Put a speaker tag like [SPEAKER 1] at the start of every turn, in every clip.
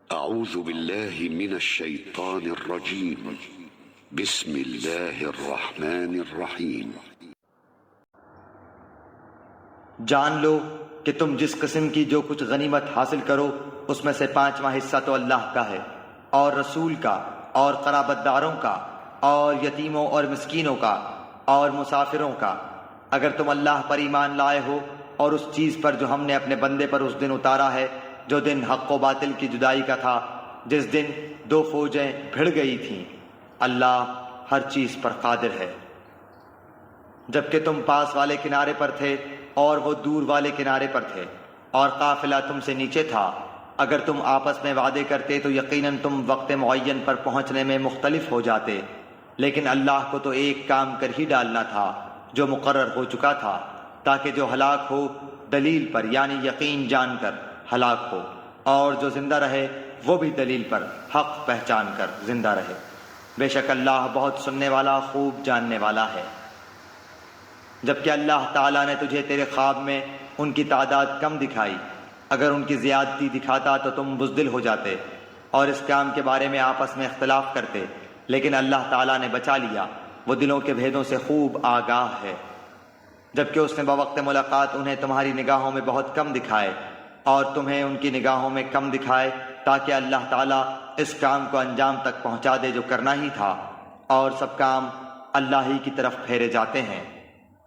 [SPEAKER 1] أعوذ بالله من الشيطان الرجيم. بسم الله الرحمن الرحيم.
[SPEAKER 2] جان لو کہ تم جس قسم کی جو کچھ غنیمت حاصل کرو اس میں سے 5واں حصہ تو اللہ کا ہے، اور رسول کا، اور قرابت داروں کا، اور یتیموں اور مسکینوں کا، اور مسافروں کا، اگر تم اللہ پر ایمان لائے ہو اور اس چیز پر جو ہم نے اپنے بندے پر اس دن اتارا ہے، جو دن حق و باطل کی جدائی کا تھا، جس دن دو فوجیں بھڑ گئی تھیں۔ اللہ ہر چیز پر قادر ہے۔ جبکہ تم پاس والے کنارے پر تھے اور وہ دور والے کنارے پر تھے، اور قافلہ تم سے نیچے تھا، اگر تم آپس میں وعدے کرتے تو یقیناً تم وقت معین پر پہنچنے میں مختلف ہو جاتے، لیکن اللہ کو تو ایک کام کر ہی ڈالنا تھا جو مقرر ہو چکا تھا، تاکہ جو ہلاک ہو دلیل پر یعنی یقین جان کر ہلاک ہو، اور جو زندہ رہے وہ بھی دلیل پر حق پہچان کر زندہ رہے۔ بے شک اللہ بہت سننے والا، خوب جاننے والا ہے۔ جبکہ اللہ تعالیٰ نے تجھے تیرے خواب میں ان کی تعداد کم دکھائی، اگر ان کی زیادتی دکھاتا تو تم بزدل ہو جاتے اور اس کام کے بارے میں آپس میں اختلاف کرتے، لیکن اللہ تعالیٰ نے بچا لیا، وہ دلوں کے بھیدوں سے خوب آگاہ ہے۔ جبکہ اس نے بوقت ملاقات انہیں تمہاری نگاہوں میں بہت کم دکھائے اور تمہیں ان کی نگاہوں میں کم دکھائے، تاکہ اللہ تعالیٰ اس کام کو انجام تک پہنچا دے جو کرنا ہی تھا، اور سب کام اللہ ہی کی طرف پھیرے جاتے ہیں۔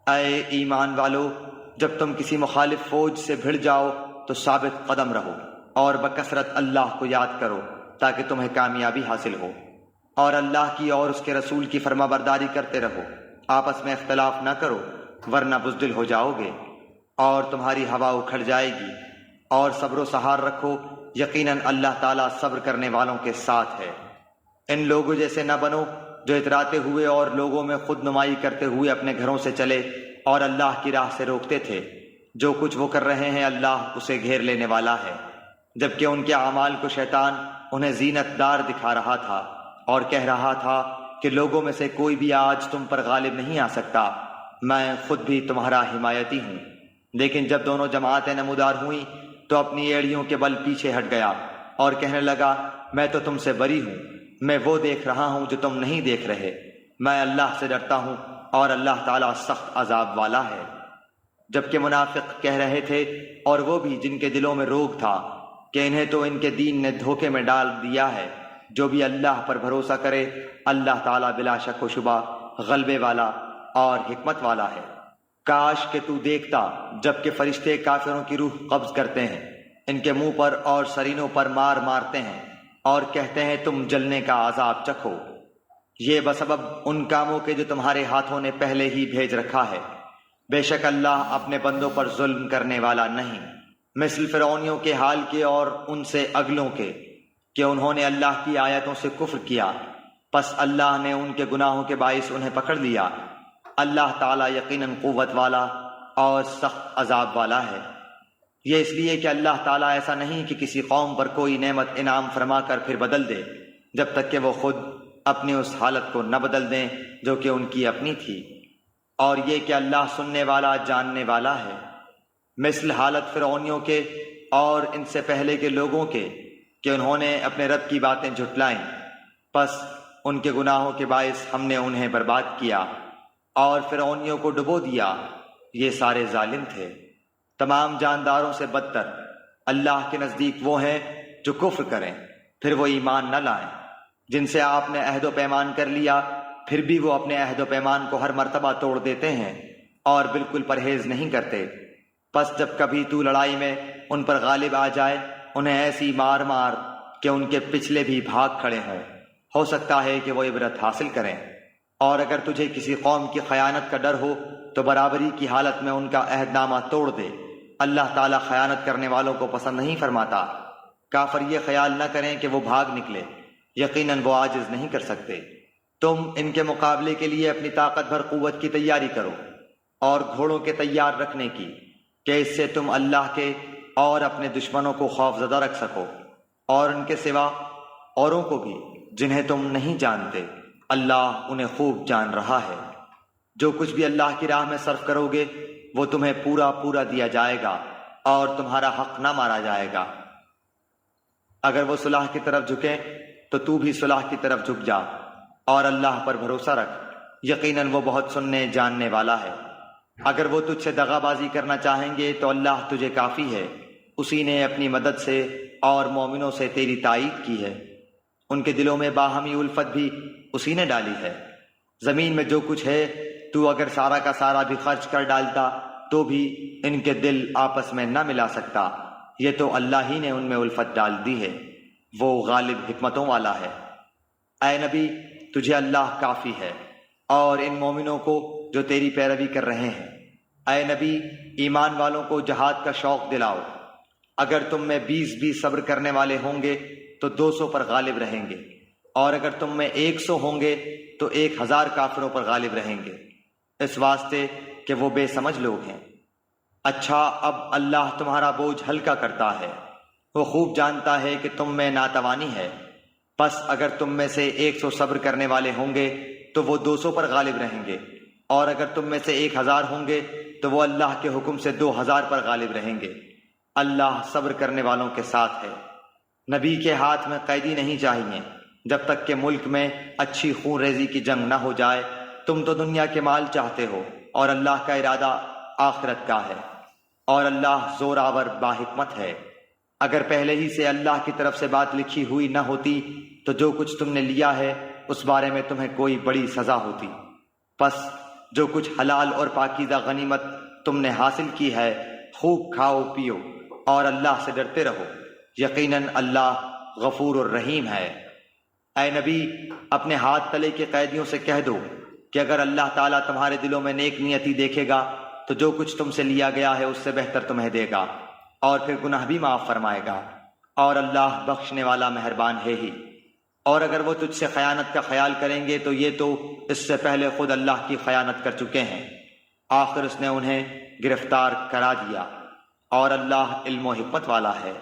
[SPEAKER 2] اے ایمان والو، جب تم کسی مخالف فوج سے بھڑ جاؤ تو ثابت قدم رہو اور بکثرت اللہ کو یاد کرو تاکہ تمہیں کامیابی حاصل ہو، اور اللہ کی اور اس کے رسول کی فرما برداری کرتے رہو، آپس میں اختلاف نہ کرو ورنہ بزدل ہو جاؤ گے اور تمہاری ہوا اکھڑ جائے گی، اور صبر و سہار رکھو، یقیناً اللہ تعالیٰ صبر کرنے والوں کے ساتھ ہے۔ ان لوگوں جیسے نہ بنو جو اتراتے ہوئے اور لوگوں میں خود نمائی کرتے ہوئے اپنے گھروں سے چلے اور اللہ کی راہ سے روکتے تھے، جو کچھ وہ کر رہے ہیں اللہ اسے گھیر لینے والا ہے۔ جبکہ ان کے اعمال کو شیطان انہیں زینت دار دکھا رہا تھا اور کہہ رہا تھا کہ لوگوں میں سے کوئی بھی آج تم پر غالب نہیں آ سکتا، میں خود بھی تمہارا حمایتی ہوں۔ لیکن جب دونوں جماعتیں نمودار ہوئیں تو اپنی ایڑیوں کے بل پیچھے ہٹ گیا اور کہنے لگا میں تو تم سے بری ہوں، میں وہ دیکھ رہا ہوں جو تم نہیں دیکھ رہے، میں اللہ سے ڈرتا ہوں اور اللہ تعالیٰ سخت عذاب والا ہے۔ جبکہ منافق کہہ رہے تھے، اور وہ بھی جن کے دلوں میں روگ تھا، کہ انہیں تو ان کے دین نے دھوکے میں ڈال دیا ہے، جو بھی اللہ پر بھروسہ کرے اللہ تعالیٰ بلا شک و شبہ غلبے والا اور حکمت والا ہے۔ کاش کہ تو دیکھتا جبکہ فرشتے کافروں کی روح قبض کرتے ہیں، ان کے منہ پر اور سرینوں پر مار مارتے ہیں اور کہتے ہیں تم جلنے کا عذاب چکھو، یہ بسبب ان کاموں کے جو تمہارے ہاتھوں نے پہلے ہی بھیج رکھا ہے۔ بے شک اللہ اپنے بندوں پر ظلم کرنے والا نہیں، مثل فرعونیوں کے حال کے اور ان سے اگلوں کے، کہ انہوں نے اللہ کی آیتوں سے کفر کیا، پس اللہ نے ان کے گناہوں کے باعث انہیں پکڑ لیا۔ اللہ تعالیٰ یقیناً قوت والا اور سخت عذاب والا ہے۔ یہ اس لیے کہ اللہ تعالیٰ ایسا نہیں کہ کسی قوم پر کوئی نعمت انعام فرما کر پھر بدل دے، جب تک کہ وہ خود اپنی اس حالت کو نہ بدل دیں جو کہ ان کی اپنی تھی، اور یہ کہ اللہ سننے والا جاننے والا ہے۔ مثل حالت فرعونیوں کے اور ان سے پہلے کے لوگوں کے، کہ انہوں نے اپنے رب کی باتیں جھٹلائیں، پس ان کے گناہوں کے باعث ہم نے انہیں برباد کیا اور فرعونیوں کو ڈبو دیا، یہ سارے ظالم تھے۔ تمام جانداروں سے بدتر اللہ کے نزدیک وہ ہیں جو کفر کریں پھر وہ ایمان نہ لائیں، جن سے آپ نے عہد و پیمان کر لیا پھر بھی وہ اپنے عہد و پیمان کو ہر مرتبہ توڑ دیتے ہیں اور بالکل پرہیز نہیں کرتے۔ پس جب کبھی تو لڑائی میں ان پر غالب آ جائے انہیں ایسی مار مار کہ ان کے پچھلے بھی بھاگ کھڑے ہوں، ہو سکتا ہے کہ وہ عبرت حاصل کریں۔ اور اگر تجھے کسی قوم کی خیانت کا ڈر ہو تو برابری کی حالت میں ان کا عہد نامہ توڑ دے، اللہ تعالیٰ خیانت کرنے والوں کو پسند نہیں فرماتا۔ کافر یہ خیال نہ کریں کہ وہ بھاگ نکلے، یقیناً وہ عاجز نہیں کر سکتے۔ تم ان کے مقابلے کے لیے اپنی طاقت بھر قوت کی تیاری کرو اور گھوڑوں کے تیار رکھنے کی، کہ اس سے تم اللہ کے اور اپنے دشمنوں کو خوف زدہ رکھ سکو، اور ان کے سوا اوروں کو بھی جنہیں تم نہیں جانتے، اللہ انہیں خوب جان رہا ہے۔ جو کچھ بھی اللہ کی راہ میں صرف کرو گے وہ تمہیں پورا پورا دیا جائے گا اور تمہارا حق نہ مارا جائے گا۔ اگر وہ صلح کی طرف جھکیں تو تو بھی صلح کی طرف جھک جا، اور اللہ پر بھروسہ رکھ، یقیناً وہ بہت سننے جاننے والا ہے۔ اگر وہ تجھ سے دغا بازی کرنا چاہیں گے تو اللہ تجھے کافی ہے، اسی نے اپنی مدد سے اور مومنوں سے تیری تائید کی ہے۔ ان کے دلوں میں باہمی الفت بھی اسی نے ڈالی ہے۔ زمین میں جو کچھ ہے تو اگر سارا کا سارا بھی خرچ کر ڈالتا تو بھی ان کے دل آپس میں نہ ملا سکتا، یہ تو اللہ ہی نے ان میں الفت ڈال دی ہے، وہ غالب حکمتوں والا ہے۔ اے نبی، تجھے اللہ کافی ہے، اور ان مومنوں کو جو تیری پیروی کر رہے ہیں۔ اے نبی، ایمان والوں کو جہاد کا شوق دلاؤ۔ اگر تم میں 20 صبر کرنے والے ہوں گے تو 200 پر غالب رہیں گے، اور اگر تم میں 100 ہوں گے تو 1000 کافروں پر غالب رہیں گے، اس واسطے کہ وہ بے سمجھ لوگ ہیں۔ اچھا، اب اللہ تمہارا بوجھ ہلکا کرتا ہے، وہ خوب جانتا ہے کہ تم میں ناتوانی ہے، پس اگر تم میں سے 100 صبر کرنے والے ہوں گے تو وہ 200 پر غالب رہیں گے، اور اگر تم میں سے 1000 ہوں گے تو وہ اللہ کے حکم سے 2000 پر غالب رہیں گے۔ اللہ صبر کرنے والوں کے ساتھ ہے۔ نبی کے ہاتھ میں قیدی نہیں چاہیے جب تک کہ ملک میں اچھی خون ریزی کی جنگ نہ ہو جائے۔ تم تو دنیا کے مال چاہتے ہو، اور اللہ کا ارادہ آخرت کا ہے، اور اللہ زور آور باحکمت ہے۔ اگر پہلے ہی سے اللہ کی طرف سے بات لکھی ہوئی نہ ہوتی تو جو کچھ تم نے لیا ہے اس بارے میں تمہیں کوئی بڑی سزا ہوتی۔ پس جو کچھ حلال اور پاکیزہ غنیمت تم نے حاصل کی ہے خوب کھاؤ پیو، اور اللہ سے ڈرتے رہو، یقیناً اللہ غفور الرحیم ہے۔ اے نبی، اپنے ہاتھ تلے کے قیدیوں سے کہہ دو کہ اگر اللہ تعالیٰ تمہارے دلوں میں نیک نیتی دیکھے گا تو جو کچھ تم سے لیا گیا ہے اس سے بہتر تمہیں دے گا، اور پھر گناہ بھی معاف فرمائے گا، اور اللہ بخشنے والا مہربان ہے ہی۔ اور اگر وہ تجھ سے خیانت کا خیال کریں گے تو یہ تو اس سے پہلے خود اللہ کی خیانت کر چکے ہیں، آخر اس نے انہیں گرفتار کرا دیا، اور اللہ علم و حکمت والا ہے۔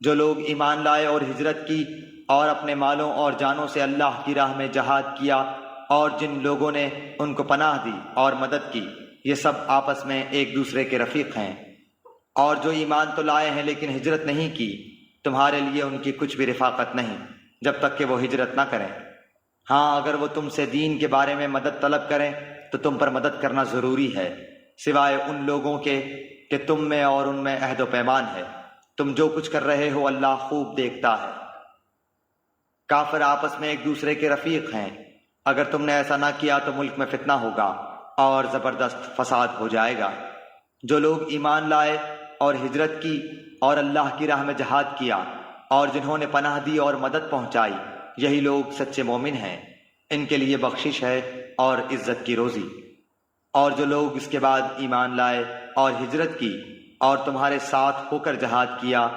[SPEAKER 2] جو لوگ ایمان لائے اور ہجرت کی اور اپنے مالوں اور جانوں سے اللہ کی راہ میں جہاد کیا، اور جن لوگوں نے ان کو پناہ دی اور مدد کی، یہ سب آپس میں ایک دوسرے کے رفیق ہیں۔ اور جو ایمان تو لائے ہیں لیکن ہجرت نہیں کی، تمہارے لیے ان کی کچھ بھی رفاقت نہیں جب تک کہ وہ ہجرت نہ کریں۔ ہاں، اگر وہ تم سے دین کے بارے میں مدد طلب کریں تو تم پر مدد کرنا ضروری ہے، سوائے ان لوگوں کے کہ تم میں اور ان میں عہد و پیمان ہے۔ تم جو کچھ کر رہے ہو اللہ خوب دیکھتا ہے۔ کافر آپس میں ایک دوسرے کے رفیق ہیں، اگر تم نے ایسا نہ کیا تو ملک میں فتنہ ہوگا اور زبردست فساد ہو جائے گا۔ جو لوگ ایمان لائے اور ہجرت کی اور اللہ کی راہ میں جہاد کیا، اور جنہوں نے پناہ دی اور مدد پہنچائی، یہی لوگ سچے مومن ہیں، ان کے لیے بخشش ہے اور عزت کی روزی۔ اور جو لوگ اس کے بعد ایمان لائے اور ہجرت کی اور تمہارے ساتھ ہو کر جہاد کیا،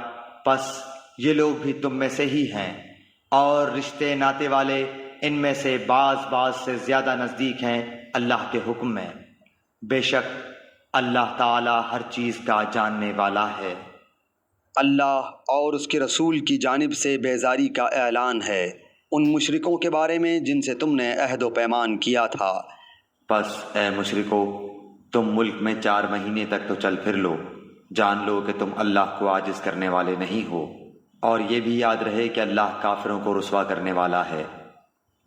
[SPEAKER 2] پس یہ لوگ بھی تم میں سے ہی ہیں، اور رشتے ناتے والے ان میں سے بعض سے زیادہ نزدیک ہیں اللہ کے حکم میں۔ بے شک اللہ تعالی ہر چیز کا جاننے والا ہے۔
[SPEAKER 3] اللہ اور اس کے رسول کی جانب سے بیزاری کا اعلان ہے ان مشرکوں کے بارے میں جن سے تم نے عہد و پیمان کیا تھا۔
[SPEAKER 2] پس اے مشرکو، تم ملک میں 4 مہینے تک تو چل پھر لو، جان لو کہ تم اللہ کو عاجز کرنے والے نہیں ہو، اور یہ بھی یاد رہے کہ اللہ کافروں کو رسوا کرنے والا ہے۔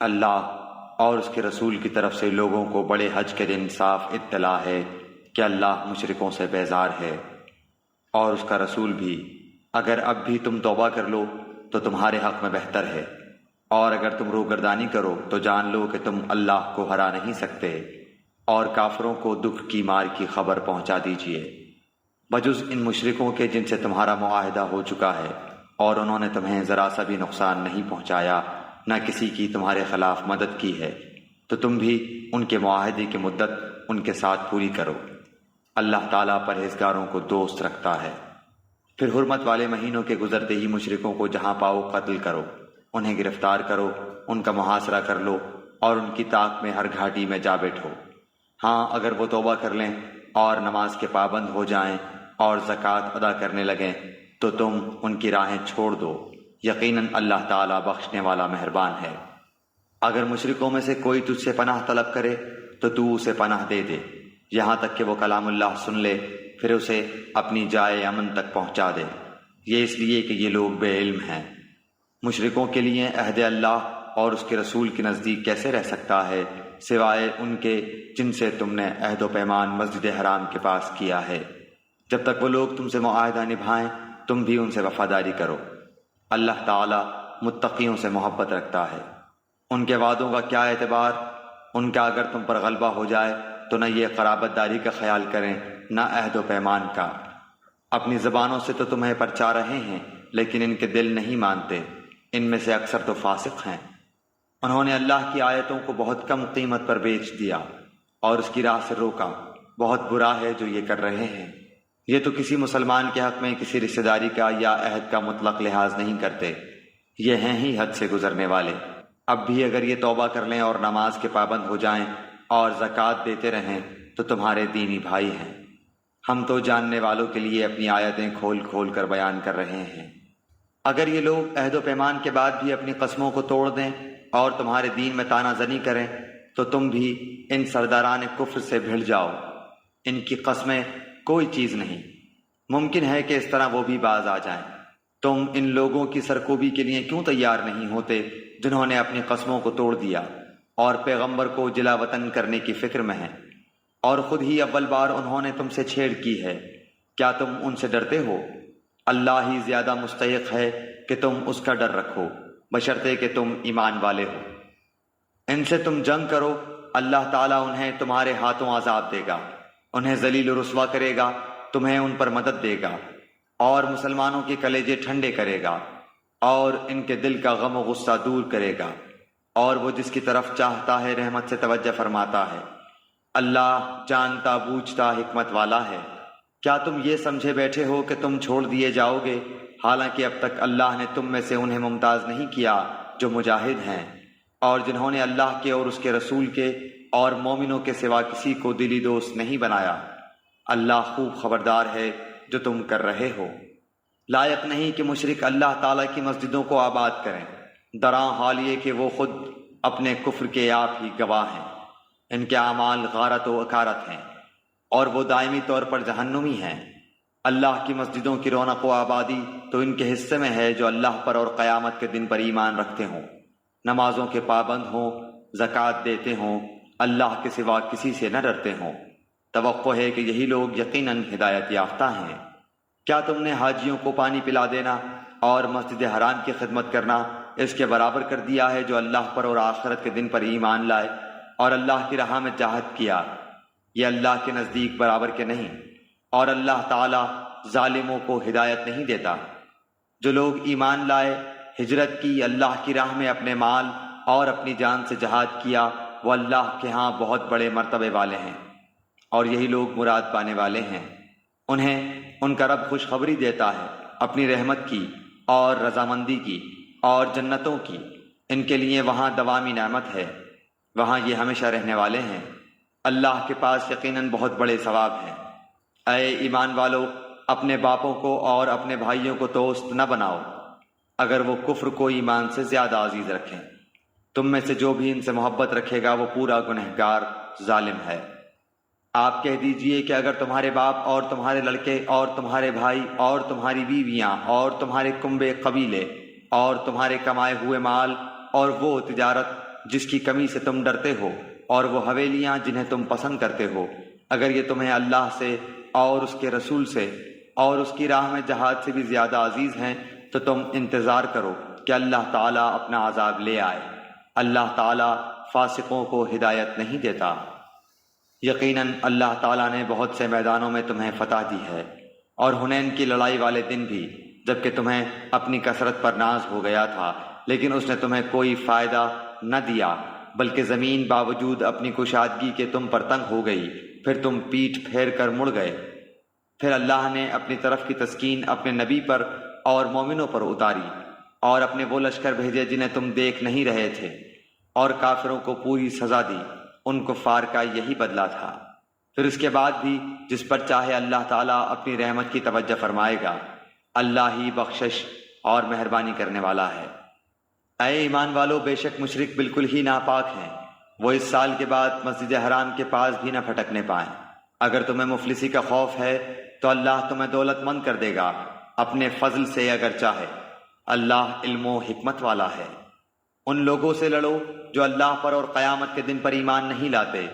[SPEAKER 2] اللہ اور اس کے رسول کی طرف سے لوگوں کو بڑے حج کے دن صاف اطلاع ہے کہ اللہ مشرکوں سے بیزار ہے، اور اس کا رسول بھی۔ اگر اب بھی تم توبہ کر لو تو تمہارے حق میں بہتر ہے، اور اگر تم روگردانی کرو تو جان لو کہ تم اللہ کو ہرا نہیں سکتے، اور کافروں کو دکھ کی مار کی خبر پہنچا دیجیے، بجز ان مشرکوں کے جن سے تمہارا معاہدہ ہو چکا ہے، اور انہوں نے تمہیں ذرا سا بھی نقصان نہیں پہنچایا، نہ کسی کی تمہارے خلاف مدد کی ہے، تو تم بھی ان کے معاہدے کی مدت ان کے ساتھ پوری کرو۔ اللہ تعالیٰ پرہیزگاروں کو دوست رکھتا ہے۔ پھر حرمت والے مہینوں کے گزرتے ہی مشرکوں کو جہاں پاؤ قتل کرو، انہیں گرفتار کرو، ان کا محاصرہ کر لو، اور ان کی طاق میں ہر گھاٹی میں جا بیٹھو۔ ہاں، اگر وہ توبہ کر لیں اور نماز کے پابند ہو جائیں اور زکوٰۃ ادا کرنے لگیں تو تم ان کی راہیں چھوڑ دو، یقیناً اللہ تعالیٰ بخشنے والا مہربان ہے۔ اگر مشرکوں میں سے کوئی تجھ سے پناہ طلب کرے تو تو اسے پناہ دے دے، یہاں تک کہ وہ کلام اللہ سن لے، پھر اسے اپنی جائے امن تک پہنچا دے، یہ اس لیے کہ یہ لوگ بے علم ہیں۔ مشرکوں کے لیے عہد اللہ اور اس کے رسول کے نزدیک کیسے رہ سکتا ہے سوائے ان کے جن سے تم نے عہد و پیمان مسجد حرام کے پاس کیا ہے۔ جب تک وہ لوگ تم سے معاہدہ نبھائیں تم بھی ان سے وفاداری کرو۔ اللہ تعالیٰ متقیوں سے محبت رکھتا ہے۔ ان کے وعدوں کا کیا اعتبار؟ ان کا اگر تم پر غلبہ ہو جائے تو نہ یہ قرابت داری کا خیال کریں نہ عہد و پیمان کا۔ اپنی زبانوں سے تو تمہیں پرچا رہے ہیں لیکن ان کے دل نہیں مانتے، ان میں سے اکثر تو فاسق ہیں۔ انہوں نے اللہ کی آیتوں کو بہت کم قیمت پر بیچ دیا اور اس کی راہ سے روکا۔ بہت برا ہے جو یہ کر رہے ہیں۔ یہ تو کسی مسلمان کے حق میں کسی رشتہ داری کا یا عہد کا مطلق لحاظ نہیں کرتے، یہ ہیں ہی حد سے گزرنے والے۔ اب بھی اگر یہ توبہ کر لیں اور نماز کے پابند ہو جائیں اور زکوٰۃ دیتے رہیں تو تمہارے دینی بھائی ہیں۔ ہم تو جاننے والوں کے لیے اپنی آیتیں کھول کھول کر بیان کر رہے ہیں۔ اگر یہ لوگ عہد و پیمان کے بعد بھی اپنی قسموں کو توڑ دیں اور تمہارے دین میں طعنہ زنی کریں تو تم بھی ان سرداران کفر سے بھڑ جاؤ۔ ان کی قسمیں کوئی چیز نہیں، ممکن ہے کہ اس طرح وہ بھی باز آ جائیں۔ تم ان لوگوں کی سرکوبی کے لیے کیوں تیار نہیں ہوتے جنہوں نے اپنی قسموں کو توڑ دیا اور پیغمبر کو جلا وطن کرنے کی فکر میں ہیں، اور خود ہی اول بار انہوں نے تم سے چھیڑ کی ہے؟ کیا تم ان سے ڈرتے ہو؟ اللہ ہی زیادہ مستحق ہے کہ تم اس کا ڈر رکھو، بشرطے کہ تم ایمان والے ہو۔ ان سے تم جنگ کرو، اللہ تعالیٰ انہیں تمہارے ہاتھوں عذاب دے گا، انہیں ذلیل و رسوا کرے گا، تمہیں ان پر مدد دے گا اور مسلمانوں کے کلیجے ٹھنڈے کرے گا اور ان کے دل کا غم و غصہ دور کرے گا، اور وہ جس کی طرف چاہتا ہے رحمت سے توجہ فرماتا ہے۔ اللہ جانتا بوجھتا حکمت والا ہے۔ کیا تم یہ سمجھے بیٹھے ہو کہ تم چھوڑ دیے جاؤ گے، حالانکہ اب تک اللہ نے تم میں سے انہیں ممتاز نہیں کیا جو مجاہد ہیں اور جنہوں نے اللہ کے اور اس کے رسول کے اور مومنوں کے سوا کسی کو دلی دوست نہیں بنایا۔ اللہ خوب خبردار ہے جو تم کر رہے ہو۔ لائق نہیں کہ مشرک اللہ تعالیٰ کی مسجدوں کو آباد کریں، دراں حال یہ کہ وہ خود اپنے کفر کے آپ ہی گواہ ہیں۔ ان کے اعمال غارت و اکارت ہیں اور وہ دائمی طور پر جہنمی ہیں۔ اللہ کی مسجدوں کی رونق و آبادی تو ان کے حصے میں ہے جو اللہ پر اور قیامت کے دن پر ایمان رکھتے ہوں، نمازوں کے پابند ہوں، زکوٰۃ دیتے ہوں، اللہ کے سوا کسی سے نہ ڈرتے ہوں۔ توقع ہے کہ یہی لوگ یقیناً ہدایت یافتہ ہیں۔ کیا تم نے حاجیوں کو پانی پلا دینا اور مسجد حرام کی خدمت کرنا اس کے برابر کر دیا ہے جو اللہ پر اور آخرت کے دن پر ایمان لائے اور اللہ کی راہ میں جہاد کیا؟ یہ اللہ کے نزدیک برابر کے نہیں، اور اللہ تعالیٰ ظالموں کو ہدایت نہیں دیتا۔ جو لوگ ایمان لائے، ہجرت کی، اللہ کی راہ میں اپنے مال اور اپنی جان سے جہاد کیا، وہ اللہ کے ہاں بہت بڑے مرتبے والے ہیں، اور یہی لوگ مراد پانے والے ہیں۔ انہیں ان کا رب خوشخبری دیتا ہے اپنی رحمت کی اور رضامندی کی اور جنتوں کی۔ ان کے لیے وہاں دوامی نعمت ہے، وہاں یہ ہمیشہ رہنے والے ہیں۔ اللہ کے پاس یقیناً بہت بڑے ثواب ہیں۔ اے ایمان والو، اپنے باپوں کو اور اپنے بھائیوں کو دوست نہ بناؤ اگر وہ کفر کو ایمان سے زیادہ عزیز رکھیں۔ تم میں سے جو بھی ان سے محبت رکھے گا وہ پورا گنہگار ظالم ہے۔ آپ کہہ دیجئے کہ اگر تمہارے باپ اور تمہارے لڑکے اور تمہارے بھائی اور تمہاری بیویاں اور تمہارے کنبے قبیلے اور تمہارے کمائے ہوئے مال اور وہ تجارت جس کی کمی سے تم ڈرتے ہو اور وہ حویلیاں جنہیں تم پسند کرتے ہو، اگر یہ تمہیں اللہ سے اور اس کے رسول سے اور اس کی راہ میں جہاد سے بھی زیادہ عزیز ہیں تو تم انتظار کرو کہ اللہ تعالیٰ اپنا عذاب لے آئے۔ اللہ تعالیٰ فاسقوں کو ہدایت نہیں دیتا۔ یقیناً اللہ تعالیٰ نے بہت سے میدانوں میں تمہیں فتح دی ہے، اور حنین کی لڑائی والے دن بھی جبکہ تمہیں اپنی کثرت پر ناز ہو گیا تھا، لیکن اس نے تمہیں کوئی فائدہ نہ دیا، بلکہ زمین باوجود اپنی کشادگی کے تم پر تنگ ہو گئی، پھر تم پیٹھ پھیر کر مڑ گئے۔ پھر اللہ نے اپنی طرف کی تسکین اپنے نبی پر اور مومنوں پر اتاری، اور اپنے وہ لشکر بھیجے جنہیں تم دیکھ نہیں رہے تھے، اور کافروں کو پوری سزا دی۔ ان کفار کا یہی بدلہ تھا۔ پھر اس کے بعد بھی جس پر چاہے اللہ تعالیٰ اپنی رحمت کی توجہ فرمائے گا۔ اللہ ہی بخشش اور مہربانی کرنے والا ہے۔ اے ایمان والو، بے شک مشرک بالکل ہی ناپاک ہیں، وہ اس سال کے بعد مسجد حرام کے پاس بھی نہ پھٹکنے پائیں۔ اگر تمہیں مفلسی کا خوف ہے تو اللہ تمہیں دولت مند کر دے گا اپنے فضل سے اگر چاہے، اللہ علم و حکمت والا ہے۔ ان لوگوں سے لڑو جو اللہ پر اور قیامت کے دن پر ایمان نہیں لاتے،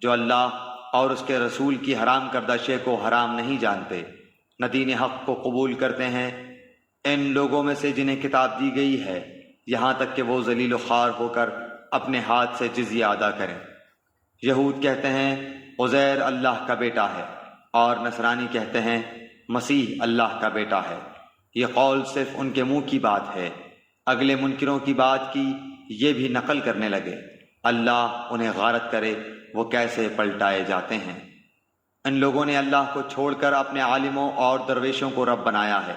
[SPEAKER 2] جو اللہ اور اس کے رسول کی حرام کردہ شے کو حرام نہیں جانتے، نہ دین حق کو قبول کرتے ہیں، ان لوگوں میں سے جنہیں کتاب دی گئی ہے، یہاں تک کہ وہ ذلیل و خوار ہو کر اپنے ہاتھ سے جزیہ ادا کریں۔ یہود کہتے ہیں عزیر اللہ کا بیٹا ہے، اور نصرانی کہتے ہیں مسیح اللہ کا بیٹا ہے۔ یہ قول صرف ان کے منہ کی بات ہے، اگلے منکروں کی بات کی یہ بھی نقل کرنے لگے۔ اللہ انہیں غارت کرے وہ کیسے پلٹائے جاتے ہیں۔ ان لوگوں نے اللہ کو چھوڑ کر اپنے عالموں اور درویشوں کو رب بنایا ہے،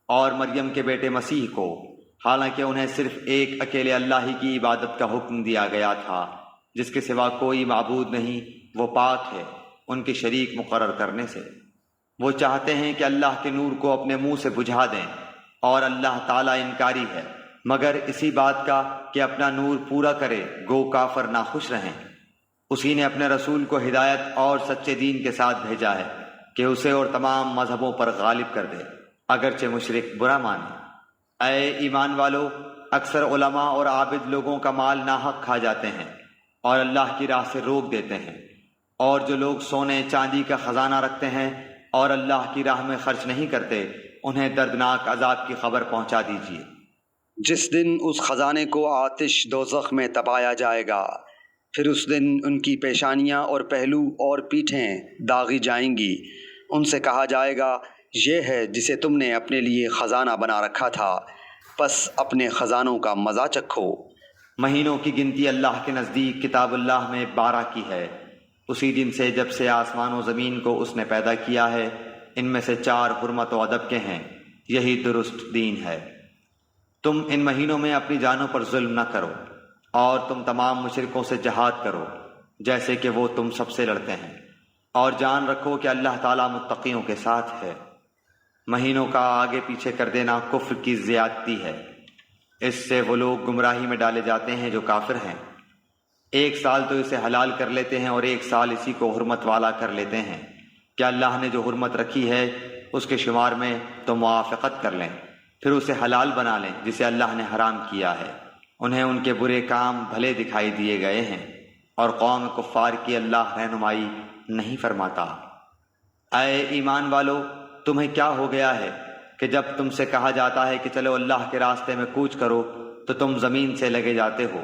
[SPEAKER 2] اور مریم کے بیٹے مسیح کو، حالانکہ انہیں صرف ایک اکیلے اللہ ہی کی عبادت کا حکم دیا گیا تھا، جس کے سوا کوئی معبود نہیں، وہ پاک ہے ان کے شریک مقرر کرنے سے۔ وہ چاہتے ہیں کہ اللہ کے نور کو اپنے منہ سے بجھا دیں، اور اللہ تعالیٰ انکاری ہے مگر اسی بات کا کہ اپنا نور پورا کرے، گو کافر ناخوش رہیں۔ اسی نے اپنے رسول کو ہدایت اور سچے دین کے ساتھ بھیجا ہے کہ اسے اور تمام مذہبوں پر غالب کر دے، اگرچہ مشرک برا مانے۔ اے ایمان والو، اکثر علماء اور عابد لوگوں کا مال ناحق کھا جاتے ہیں اور اللہ کی راہ سے روک دیتے ہیں، اور جو لوگ سونے چاندی کا خزانہ رکھتے ہیں اور اللہ کی راہ میں خرچ نہیں کرتے، انہیں دردناک عذاب کی خبر پہنچا دیجیے۔
[SPEAKER 3] جس دن اس خزانے کو آتش دوزخ میں تپایا جائے گا، پھر اس دن ان کی پیشانیاں اور پہلو اور پیٹھیں داغی جائیں گی۔ ان سے کہا جائے گا یہ ہے جسے تم نے اپنے لیے خزانہ بنا رکھا تھا، پس اپنے خزانوں کا مزہ چکھو۔
[SPEAKER 2] مہینوں کی گنتی اللہ کے نزدیک کتاب اللہ میں 12 کی ہے، اسی دن سے جب سے آسمان و زمین کو اس نے پیدا کیا ہے، ان میں سے 4 حرمت و ادب کے ہیں، یہی درست دین ہے۔ تم ان مہینوں میں اپنی جانوں پر ظلم نہ کرو، اور تم تمام مشرکوں سے جہاد کرو جیسے کہ وہ تم سب سے لڑتے ہیں، اور جان رکھو کہ اللہ تعالیٰ متقیوں کے ساتھ ہے۔ مہینوں کا آگے پیچھے کر دینا کفر کی زیادتی ہے، اس سے وہ لوگ گمراہی میں ڈالے جاتے ہیں جو کافر ہیں۔ 1 سال تو اسے حلال کر لیتے ہیں اور 1 سال اسی کو حرمت والا کر لیتے ہیں کہ اللہ نے جو حرمت رکھی ہے اس کے شمار میں تو موافقت کر لیں، پھر اسے حلال بنا لیں جسے اللہ نے حرام کیا ہے۔ انہیں ان کے برے کام بھلے دکھائی دیے گئے ہیں، اور قوم کفار کی اللہ رہنمائی نہیں فرماتا۔ اے ایمان والو، تمہیں کیا ہو گیا ہے کہ جب تم سے کہا جاتا ہے کہ چلو اللہ کے راستے میں کوچ کرو تو تم زمین سے لگے جاتے ہو؟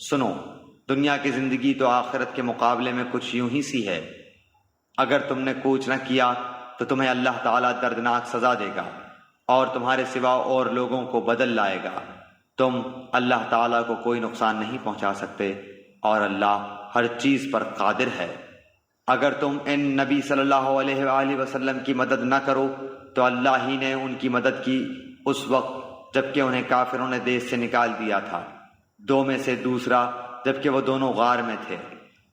[SPEAKER 2] سنو، دنیا کی زندگی تو آخرت کے مقابلے میں کچھ یوں ہی سی ہے۔ اگر تم نے کوچ نہ کیا تو تمہیں اللہ تعالیٰ دردناک سزا دے گا، اور تمہارے سوا اور لوگوں کو بدل لائے گا۔ تم اللہ تعالیٰ کو کوئی نقصان نہیں پہنچا سکتے، اور اللہ ہر چیز پر قادر ہے۔ اگر تم ان نبی صلی اللہ علیہ وآلہ وسلم کی مدد نہ کرو تو اللہ ہی نے ان کی مدد کی اس وقت جبکہ انہیں کافروں نے دیش سے نکال دیا تھا، 2 میں سے دوسرا جبکہ وہ دونوں غار میں تھے،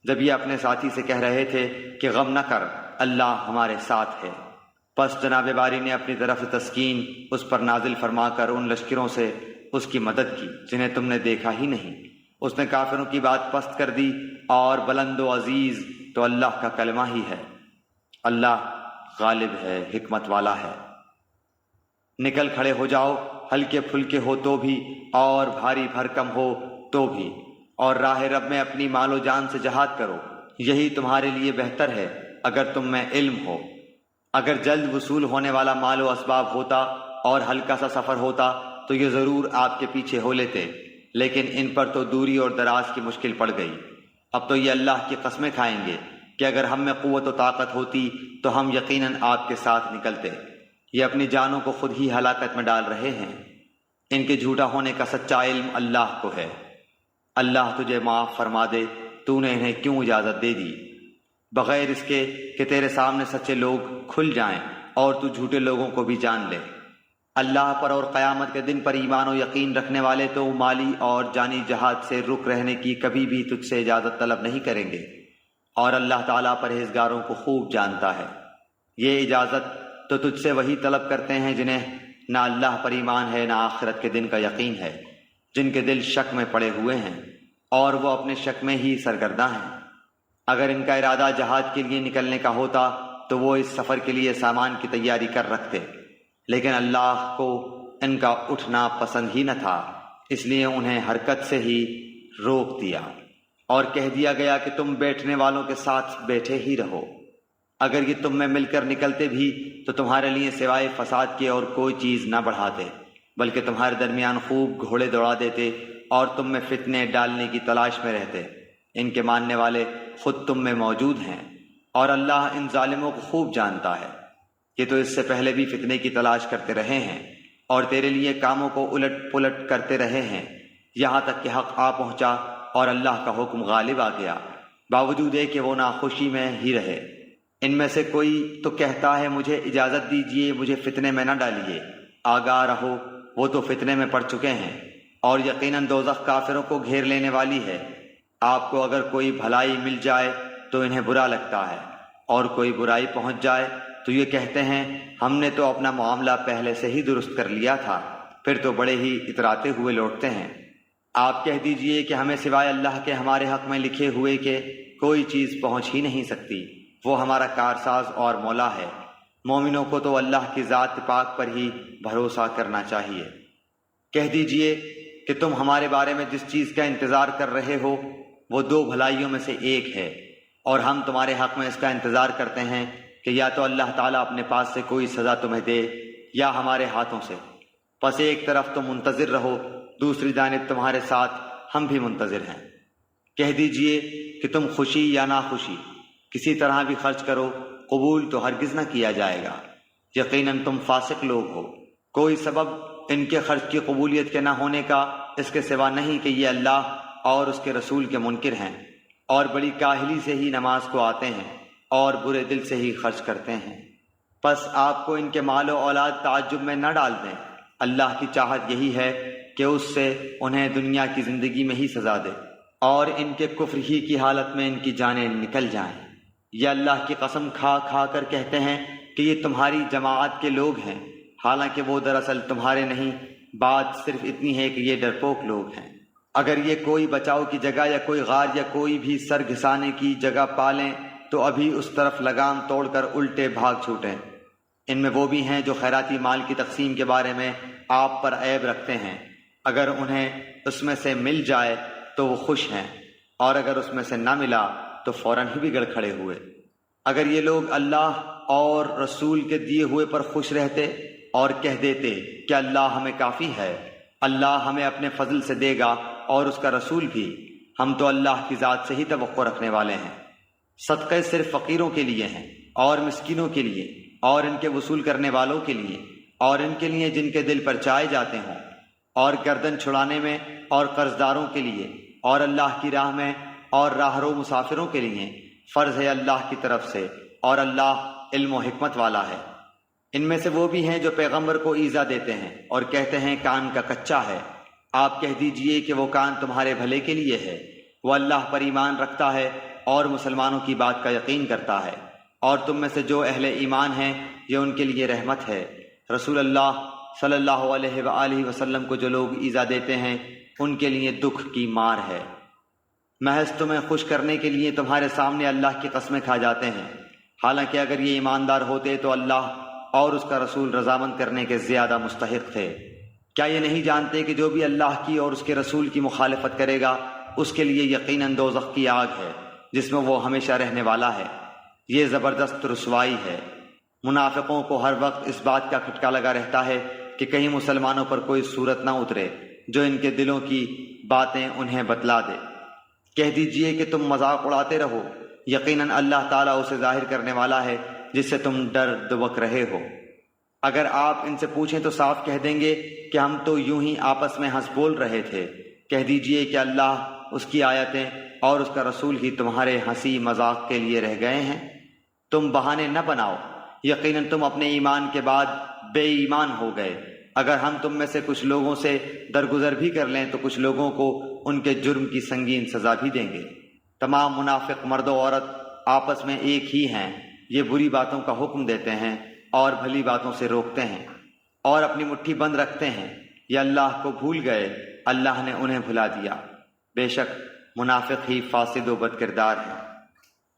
[SPEAKER 2] جب یہ اپنے ساتھی سے کہہ رہے تھے کہ غم نہ کر، اللہ ہمارے ساتھ ہے۔ پس جناب باری نے اپنی طرف سے تسکین اس پر نازل فرما کر ان لشکروں سے اس کی مدد کی جنہیں تم نے دیکھا ہی نہیں۔ اس نے کافروں کی بات پست کر دی، اور بلند و عزیز تو اللہ کا کلمہ ہی ہے۔ اللہ غالب ہے، حکمت والا ہے۔ نکل کھڑے ہو جاؤ، ہلکے پھلکے ہو تو بھی اور بھاری بھرکم ہو تو بھی، اور راہ رب میں اپنی مال و جان سے جہاد کرو، یہی تمہارے لیے بہتر ہے اگر تم میں علم ہو۔ اگر جلد وصول ہونے والا مال و اسباب ہوتا اور ہلکا سا سفر ہوتا تو یہ ضرور آپ کے پیچھے ہو لیتے، لیکن ان پر تو دوری اور دراز کی مشکل پڑ گئی۔ اب تو یہ اللہ کی قسمیں کھائیں گے کہ اگر ہم میں قوت و طاقت ہوتی تو ہم یقیناً آپ کے ساتھ نکلتے۔ یہ اپنی جانوں کو خود ہی ہلاکت میں ڈال رہے ہیں، ان کے جھوٹا ہونے کا سچا علم اللہ کو ہے۔ اللہ تجھے معاف فرما دے، تو نے انہیں کیوں اجازت دے دی، بغیر اس کے کہ تیرے سامنے سچے لوگ کھل جائیں اور تو جھوٹے لوگوں کو بھی جان لے۔ اللہ پر اور قیامت کے دن پر ایمان و یقین رکھنے والے تو مالی اور جانی جہاد سے رک رہنے کی کبھی بھی تجھ سے اجازت طلب نہیں کریں گے، اور اللہ تعالیٰ پرہیزگاروں کو خوب جانتا ہے۔ یہ اجازت تو تجھ سے وہی طلب کرتے ہیں جنہیں نہ اللہ پر ایمان ہے نہ آخرت کے دن کا یقین ہے، جن کے دل شک میں پڑے ہوئے ہیں اور وہ اپنے شک میں ہی سرگرداں ہیں۔ اگر ان کا ارادہ جہاد کے لیے نکلنے کا ہوتا تو وہ اس سفر کے لیے سامان کی تیاری کر رکھتے، لیکن اللہ کو ان کا اٹھنا پسند ہی نہ تھا، اس لیے انہیں حرکت سے ہی روک دیا اور کہہ دیا گیا کہ تم بیٹھنے والوں کے ساتھ بیٹھے ہی رہو۔ اگر یہ تم میں مل کر نکلتے بھی تو تمہارے لیے سوائے فساد کے اور کوئی چیز نہ بڑھاتے، بلکہ تمہارے درمیان خوب گھوڑے دوڑا دیتے اور تم میں فتنے ڈالنے کی تلاش میں رہتے۔ ان کے ماننے والے خود تم میں موجود ہیں، اور اللہ ان ظالموں کو خوب جانتا ہے۔ یہ تو اس سے پہلے بھی فتنے کی تلاش کرتے رہے ہیں اور تیرے لیے کاموں کو الٹ پلٹ کرتے رہے ہیں، یہاں تک کہ حق آ پہنچا اور اللہ کا حکم غالب آ گیا، باوجود ہے کہ وہ ناخوشی میں ہی رہے۔ ان میں سے کوئی تو کہتا ہے مجھے اجازت دیجیے، مجھے فتنے میں نہ ڈالیے، آگاہ رہو وہ تو فتنے میں پڑ چکے ہیں، اور یقیناً دوزخ کافروں کو گھیر لینے والی ہے۔ آپ کو اگر کوئی بھلائی مل جائے تو انہیں برا لگتا ہے، اور کوئی برائی پہنچ جائے تو یہ کہتے ہیں ہم نے تو اپنا معاملہ پہلے سے ہی درست کر لیا تھا، پھر تو بڑے ہی اتراتے ہوئے لوٹتے ہیں۔ آپ کہہ دیجئے کہ ہمیں سوائے اللہ کے ہمارے حق میں لکھے ہوئے کہ کوئی چیز پہنچ ہی نہیں سکتی، وہ ہمارا کارساز اور مولا ہے۔ مومنوں کو تو اللہ کی ذات پاک پر ہی بھروسہ کرنا چاہیے۔ کہہ دیجئے کہ تم ہمارے بارے میں جس چیز کا انتظار کر رہے ہو وہ دو بھلائیوں میں سے ایک ہے، اور ہم تمہارے حق میں اس کا انتظار کرتے ہیں کہ یا تو اللہ تعالیٰ اپنے پاس سے کوئی سزا تمہیں دے یا ہمارے ہاتھوں سے۔ پس ایک طرف تم منتظر رہو، دوسری جانب تمہارے ساتھ ہم بھی منتظر ہیں۔ کہہ دیجئے کہ تم خوشی یا ناخوشی کسی طرح بھی خرچ کرو، قبول تو ہرگز نہ کیا جائے گا، یقیناً تم فاسق لوگ ہو۔ کوئی سبب ان کے خرچ کی قبولیت کے نہ ہونے کا اس کے سوا نہیں کہ یہ اللہ اور اس کے رسول کے منکر ہیں، اور بڑی کاہلی سے ہی نماز کو آتے ہیں اور برے دل سے ہی خرچ کرتے ہیں۔ پس آپ کو ان کے مال و اولاد تعجب میں نہ ڈال دیں، اللہ کی چاہت یہی ہے کہ اس سے انہیں دنیا کی زندگی میں ہی سزا دے اور ان کے کفر ہی کی حالت میں ان کی جانیں نکل جائیں۔ یہ اللہ کی قسم کھا کھا کر کہتے ہیں کہ یہ تمہاری جماعت کے لوگ ہیں، حالانکہ وہ دراصل تمہارے نہیں، بات صرف اتنی ہے کہ یہ ڈرپوک لوگ ہیں۔ اگر یہ کوئی بچاؤ کی جگہ یا کوئی غار یا کوئی بھی سر گھسانے کی جگہ پالیں تو ابھی اس طرف لگام توڑ کر الٹے بھاگ چھوٹیں۔ ان میں وہ بھی ہیں جو خیراتی مال کی تقسیم کے بارے میں آپ پر عیب رکھتے ہیں، اگر انہیں اس میں سے مل جائے تو وہ خوش ہیں، اور اگر اس میں سے نہ ملا تو فوراً ہی بگڑ کھڑے ہوئے۔ اگر یہ لوگ اللہ اور رسول کے دیے ہوئے پر خوش رہتے اور کہہ دیتے کہ اللہ ہمیں کافی ہے، اللہ ہمیں اپنے فضل سے دے گا اور اس کا رسول بھی، ہم تو اللہ کی ذات سے ہی توقع رکھنے والے ہیں۔ صدقے صرف فقیروں کے لیے ہیں اور مسکینوں کے لیے اور ان کے وصول کرنے والوں کے لیے اور ان کے لیے جن کے دل پر چائے جاتے ہوں، اور گردن چھڑانے میں اور قرض داروں کے لیے اور اللہ کی راہ میں اور راہرو مسافروں کے لیے فرض ہے اللہ کی طرف سے، اور اللہ علم و حکمت والا ہے۔ ان میں سے وہ بھی ہیں جو پیغمبر کو ایذا دیتے ہیں اور کہتے ہیں کان کا کچا ہے۔ آپ کہہ دیجئے کہ وہ کان تمہارے بھلے کے لیے ہے، وہ اللہ پر ایمان رکھتا ہے اور مسلمانوں کی بات کا یقین کرتا ہے، اور تم میں سے جو اہل ایمان ہیں یہ ان کے لیے رحمت ہے۔ رسول اللہ صلی اللہ علیہ وآلہ وسلم کو جو لوگ ایذا دیتے ہیں ان کے لیے دکھ کی مار ہے۔ محض تمہیں خوش کرنے کے لیے تمہارے سامنے اللہ کی قسمیں کھا جاتے ہیں، حالانکہ اگر یہ ایماندار ہوتے تو اللہ اور اس کا رسول رضامند کرنے کے زیادہ مستحق تھے۔ کیا یہ نہیں جانتے کہ جو بھی اللہ کی اور اس کے رسول کی مخالفت کرے گا اس کے لیے یقیناً دوزخ کی آگ ہے جس میں وہ ہمیشہ رہنے والا ہے۔ یہ زبردست رسوائی ہے۔ منافقوں کو ہر وقت اس بات کا کھٹکا لگا رہتا ہے کہ کہیں مسلمانوں پر کوئی صورت نہ اترے جو ان کے دلوں کی باتیں انہیں بتلا دے۔ کہہ دیجئے کہ تم مذاق اڑاتے رہو، یقیناً اللہ تعالیٰ اسے ظاہر کرنے والا ہے جس سے تم ڈر دبک رہے ہو۔ اگر آپ ان سے پوچھیں تو صاف کہہ دیں گے کہ ہم تو یوں ہی آپس میں ہنس بول رہے تھے۔ کہہ دیجئے کہ اللہ، اس کی آیتیں اور اس کا رسول ہی تمہارے ہنسی مذاق کے لیے رہ گئے ہیں۔ تم بہانے نہ بناؤ، یقیناً تم اپنے ایمان کے بعد بے ایمان ہو گئے۔ اگر ہم تم میں سے کچھ لوگوں سے درگزر بھی کر لیں تو کچھ لوگوں کو ان کے جرم کی سنگین سزا بھی دیں گے۔ تمام منافق مرد و عورت آپس میں ایک ہی ہیں، یہ بری باتوں کا حکم دیتے ہیں اور بھلی باتوں سے روکتے ہیں اور اپنی مٹھی بند رکھتے ہیں۔ یہ اللہ کو بھول گئے، اللہ نے انہیں بھلا دیا۔ بے شک منافق ہی فاسد و بد کردار ہیں۔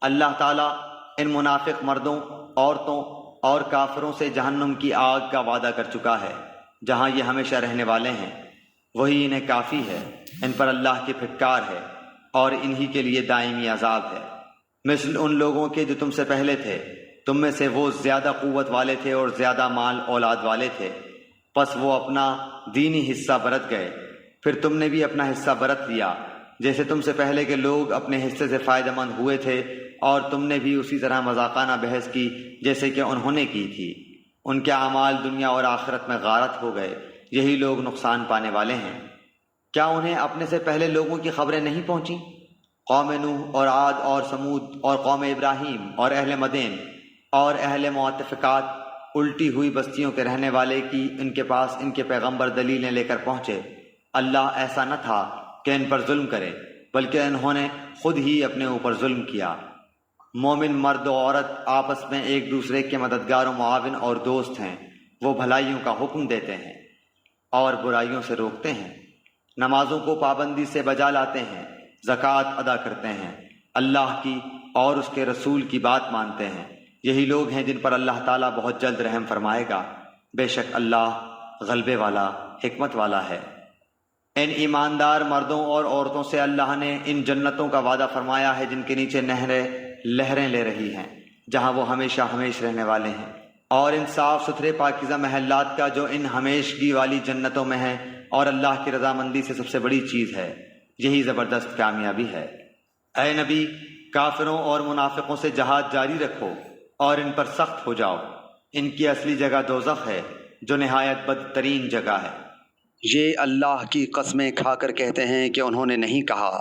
[SPEAKER 2] اللہ تعالیٰ ان منافق مردوں عورتوں اور کافروں سے جہنم کی آگ کا وعدہ کر چکا ہے جہاں یہ ہمیشہ رہنے والے ہیں، وہی انہیں کافی ہے، ان پر اللہ کی پھٹکار ہے اور انہی کے لیے دائمی عذاب ہے۔ مثل ان لوگوں کے جو تم سے پہلے تھے، تم میں سے وہ زیادہ قوت والے تھے اور زیادہ مال اولاد والے تھے، پس وہ اپنا دینی حصہ برت گئے، پھر تم نے بھی اپنا حصہ برت لیا، جیسے تم سے پہلے کے لوگ اپنے حصے سے فائدہ مند ہوئے تھے، اور تم نے بھی اسی طرح مذاقانہ بحث کی جیسے کہ انہوں نے کی تھی۔ ان کے اعمال دنیا اور آخرت میں غارت ہو گئے، یہی لوگ نقصان پانے والے ہیں۔ کیا انہیں اپنے سے پہلے لوگوں کی خبریں نہیں پہنچیں؟ قوم نوح اور عاد اور سمود اور قوم ابراہیم اور اہل مدین اور اہل معتفقات، الٹی ہوئی بستیوں کے رہنے والے کی ان کے پاس ان کے پیغمبر دلیلیں لے کر پہنچے۔ اللہ ایسا نہ تھا کہ ان پر ظلم کرے، بلکہ انہوں نے خود ہی اپنے اوپر ظلم کیا۔ مومن مرد و عورت آپس میں ایک دوسرے کے مددگار و معاون اور دوست ہیں، وہ بھلائیوں کا حکم دیتے ہیں اور برائیوں سے روکتے ہیں، نمازوں کو پابندی سے بجا لاتے ہیں، زکوٰۃ ادا کرتے ہیں، اللہ کی اور اس کے رسول کی بات مانتے ہیں، یہی لوگ ہیں جن پر اللہ تعالیٰ بہت جلد رحم فرمائے گا، بے شک اللہ غلبے والا حکمت والا ہے۔ ان ایماندار مردوں اور عورتوں سے اللہ نے ان جنتوں کا وعدہ فرمایا ہے جن کے نیچے نہریں لہریں لے رہی ہیں، جہاں وہ ہمیشہ ہمیش رہنے والے ہیں، اور ان صاف ستھرے پاکیزہ محلات کا جو ان ہمیشگی والی جنتوں میں ہیں، اور اللہ کی رضامندی سے سب سے بڑی چیز ہے، یہی زبردست کامیابی ہے۔ اے نبی، کافروں اور منافقوں سے جہاد جاری رکھو اور ان پر سخت ہو جاؤ، ان کی اصلی جگہ دوزخ ہے جو نہایت بدترین جگہ ہے۔
[SPEAKER 3] یہ اللہ کی قسمیں کھا کر کہتے ہیں کہ انہوں نے نہیں کہا،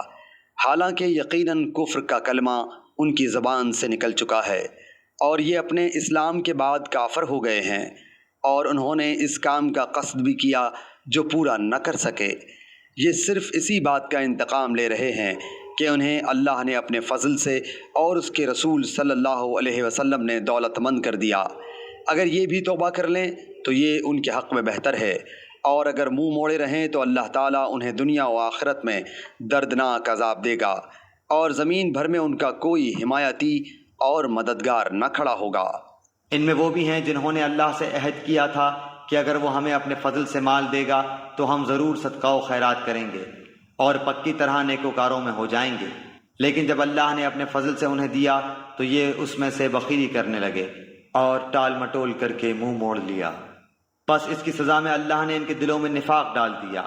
[SPEAKER 3] حالانکہ یقیناً کفر کا کلمہ ان کی زبان سے نکل چکا ہے، اور یہ اپنے اسلام کے بعد کافر ہو گئے ہیں، اور انہوں نے اس کام کا قصد بھی کیا جو پورا نہ کر سکے۔ یہ صرف اسی بات کا انتقام لے رہے ہیں کہ انہیں اللہ نے اپنے فضل سے اور اس کے رسول صلی اللہ علیہ وسلم نے دولت مند کر دیا۔ اگر یہ بھی توبہ کر لیں تو یہ ان کے حق میں بہتر ہے، اور اگر منہ موڑے رہیں تو اللہ تعالیٰ انہیں دنیا و آخرت میں دردناک عذاب دے گا، اور زمین بھر میں ان کا کوئی حمایتی اور مددگار نہ کھڑا ہوگا۔
[SPEAKER 2] ان میں وہ بھی ہیں جنہوں نے اللہ سے عہد کیا تھا کہ اگر وہ ہمیں اپنے فضل سے مال دے گا تو ہم ضرور صدقہ و خیرات کریں گے اور پکی طرح نیکوکاروں میں ہو جائیں گے، لیکن جب اللہ نے اپنے فضل سے انہیں دیا تو یہ اس میں سے بخیلی کرنے لگے اور ٹال مٹول کر کے منہ موڑ لیا۔ پس اس کی سزا میں اللہ نے ان کے دلوں میں نفاق ڈال دیا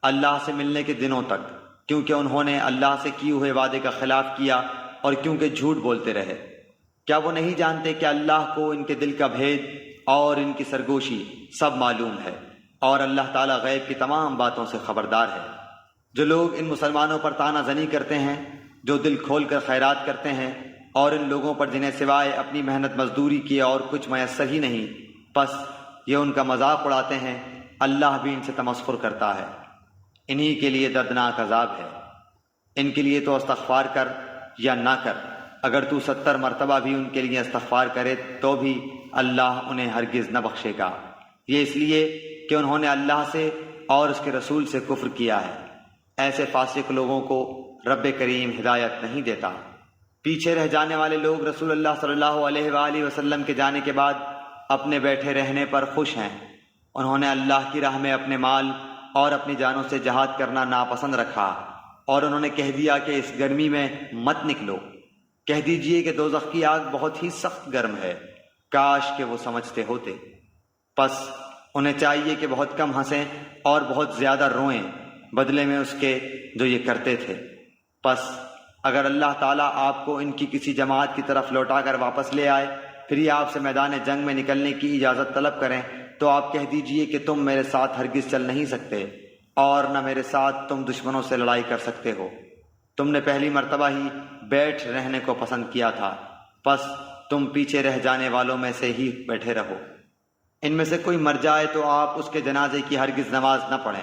[SPEAKER 2] اللہ سے ملنے کے دنوں تک، کیونکہ انہوں نے اللہ سے کیے ہوئے وعدے کا خلاف کیا اور کیونکہ جھوٹ بولتے رہے۔ کیا وہ نہیں جانتے کہ اللہ کو ان کے دل کا بھید اور ان کی سرگوشی سب معلوم ہے، اور اللہ تعالیٰ غیب کی تمام باتوں سے خبردار ہے۔ جو لوگ ان مسلمانوں پر طعنہ زنی کرتے ہیں، جو دل کھول کر خیرات کرتے ہیں، اور ان لوگوں پر جنہیں سوائے اپنی محنت مزدوری کیے اور کچھ میسر ہی نہیں، پس یہ ان کا مذاق اڑاتے ہیں، اللہ بھی ان سے تمسخر کرتا ہے۔ انہی کے لیے دردناک عذاب ہے۔ ان کے لیے تو استغفار کر یا نہ کر، اگر تو 70 مرتبہ بھی ان کے لیے استغفار کرے تو بھی اللہ انہیں ہرگز نہ بخشے گا۔ یہ اس لیے کہ انہوں نے اللہ سے اور اس کے رسول سے کفر کیا ہے۔ ایسے فاسق لوگوں کو رب کریم ہدایت نہیں دیتا۔ پیچھے رہ جانے والے لوگ رسول اللہ صلی اللہ علیہ وآلہ وسلم کے جانے کے بعد اپنے بیٹھے رہنے پر خوش ہیں۔ انہوں نے اللہ کی راہ میں اپنے مال اور اپنی جانوں سے جہاد کرنا ناپسند رکھا، اور انہوں نے کہہ دیا کہ اس گرمی میں مت نکلو۔ کہہ دیجئے کہ دوزخ کی آگ بہت ہی سخت گرم ہے، کاش کہ وہ سمجھتے ہوتے۔ پس انہیں چاہیے کہ بہت کم ہنسیں اور بہت زیادہ روئیں بدلے میں اس کے جو یہ کرتے تھے۔ پس اگر اللہ تعالیٰ آپ کو ان کی کسی جماعت کی طرف لوٹا کر واپس لے آئے، پھر یہ آپ سے میدان جنگ میں نکلنے کی اجازت طلب کریں تو آپ کہہ دیجئے کہ تم میرے ساتھ ہرگز چل نہیں سکتے، اور نہ میرے ساتھ تم دشمنوں سے لڑائی کر سکتے ہو۔ تم نے پہلی مرتبہ ہی بیٹھ رہنے کو پسند کیا تھا، پس تم پیچھے رہ جانے والوں میں سے ہی بیٹھے رہو۔ ان میں سے کوئی مر جائے تو آپ اس کے جنازے کی ہرگز نماز نہ پڑھیں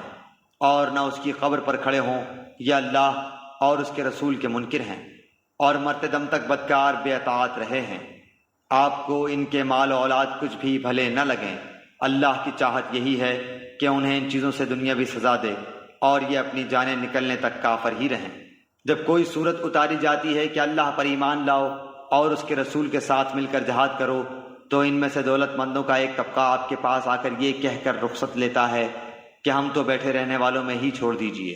[SPEAKER 2] اور نہ اس کی قبر پر کھڑے ہوں، یہ اللہ اور اس کے رسول کے منکر ہیں، اور مرتے دم تک بدکار بے اطاعت رہے ہیں۔ آپ کو ان کے مال و اولاد کچھ بھی بھلے نہ لگیں، اللہ کی چاہت یہی ہے کہ انہیں ان چیزوں سے دنیاوی سزا دے اور یہ اپنی جانیں نکلنے تک کافر ہی رہیں۔ جب کوئی صورت اتاری جاتی ہے کہ اللہ پر ایمان لاؤ اور اس کے رسول کے ساتھ مل کر جہاد کرو تو ان میں سے دولت مندوں کا ایک طبقہ آپ کے پاس آ کر یہ کہہ کر رخصت لیتا ہے کہ ہم تو بیٹھے رہنے والوں میں ہی چھوڑ دیجئے۔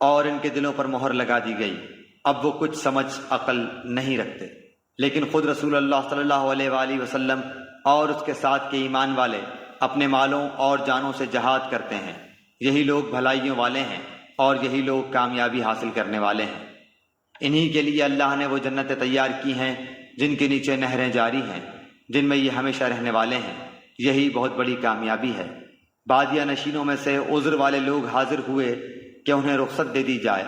[SPEAKER 2] اور ان کے دلوں پر مہر لگا دی گئی، اب وہ کچھ سمجھ عقل نہیں رکھتے۔ لیکن خود رسول اللہ صلی اللہ علیہ وآلہ وسلم اور اس کے ساتھ کے ایمان والے اپنے مالوں اور جانوں سے جہاد کرتے ہیں، یہی لوگ بھلائیوں والے ہیں اور یہی لوگ کامیابی حاصل کرنے والے ہیں۔ انہی کے لیے اللہ نے وہ جنتیں تیار کی ہیں جن کے نیچے نہریں جاری ہیں، جن میں یہ ہمیشہ رہنے والے ہیں، یہی بہت بڑی کامیابی ہے۔ بادیہ نشینوں میں سے عذر والے لوگ حاضر ہوئے کہ انہیں رخصت دے دی جائے،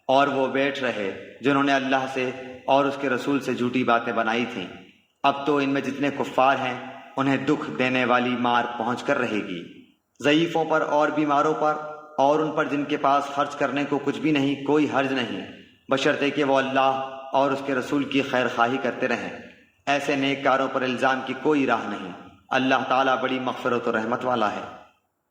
[SPEAKER 2] اور وہ بیٹھ رہے جنہوں نے اللہ سے اور اس کے رسول سے جھوٹی باتیں بنائی تھیں۔ اب تو ان میں جتنے کفار ہیں انہیں دکھ دینے والی مار پہنچ کر رہے گی۔ ضعیفوں پر اور بیماروں پر اور ان پر جن کے پاس خرچ کرنے کو کچھ بھی نہیں کوئی حرج نہیں، بشرطے کہ وہ اللہ اور اس کے رسول کی خیر خواہی کرتے رہیں۔ ایسے نیک کاروں پر الزام کی کوئی راہ نہیں، اللہ تعالیٰ بڑی مغفرت و رحمت والا ہے۔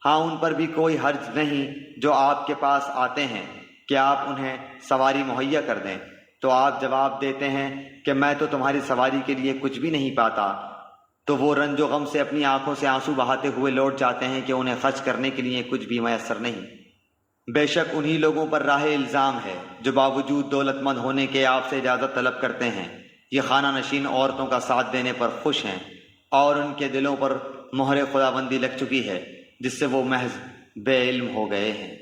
[SPEAKER 2] ہاں ان پر بھی کوئی حرج نہیں جو آپ کے پاس آتے ہیں کہ آپ انہیں سواری مہیا کر دیں، تو آپ جواب دیتے ہیں کہ میں تو تمہاری سواری کے لیے کچھ بھی نہیں پاتا، تو وہ رنج و غم سے اپنی آنکھوں سے آنسو بہاتے ہوئے لوٹ جاتے ہیں کہ انہیں خرچ کرنے کے لیے کچھ بھی میسر نہیں۔ بے شک انہی لوگوں پر راہ الزام ہے جو باوجود دولت مند ہونے کے آپ سے اجازت طلب کرتے ہیں، یہ خانہ نشین عورتوں کا ساتھ دینے پر خوش ہیں، اور ان کے دلوں پر مہر خداوندی لگ چکی ہے جس سے وہ محض بے علم ہو گئے ہیں۔